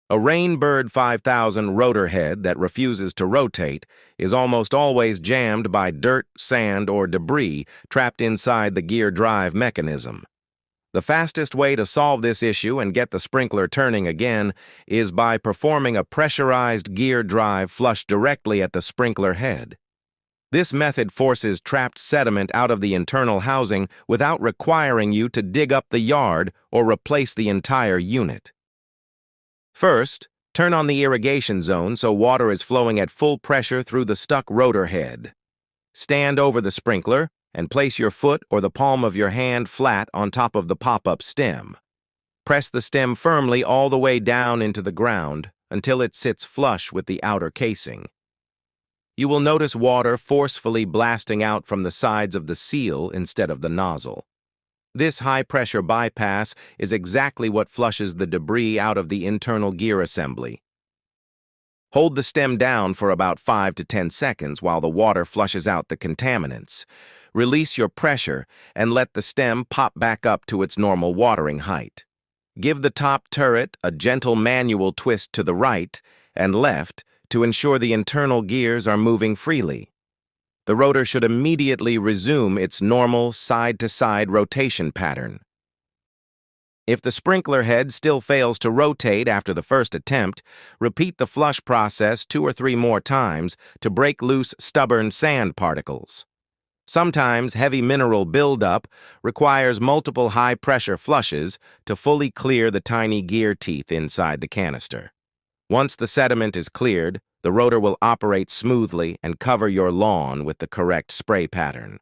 A Rainbird 5000 rotor head that refuses to rotate is almost always jammed by dirt, sand, or debris trapped inside the gear drive mechanism. The fastest way to solve this issue and get the sprinkler turning again is by performing a pressurized gear drive flush directly at the sprinkler head. This method forces trapped sediment out of the internal housing without requiring you to dig up the yard or replace the entire unit. First, turn on the irrigation zone so water is flowing at full pressure through the stuck rotor head. Stand over the sprinkler and place your foot or the palm of your hand flat on top of the pop-up stem. Press the stem firmly all the way down into the ground until it sits flush with the outer casing. You will notice water forcefully blasting out from the sides of the seal instead of the nozzle. This high-pressure bypass is exactly what flushes the debris out of the internal gear assembly. Hold the stem down for about 5 to 10 seconds while the water flushes out the contaminants. Release your pressure and let the stem pop back up to its normal watering height. Give the top turret a gentle manual twist to the right and left to ensure the internal gears are moving freely. The rotor should immediately resume its normal side-to-side rotation pattern. If the sprinkler head still fails to rotate after the first attempt, repeat the flush process 2 or 3 more times to break loose stubborn sand particles. Sometimes heavy mineral buildup requires multiple high-pressure flushes to fully clear the tiny gear teeth inside the canister. Once the sediment is cleared, the rotor will operate smoothly and cover your lawn with the correct spray pattern.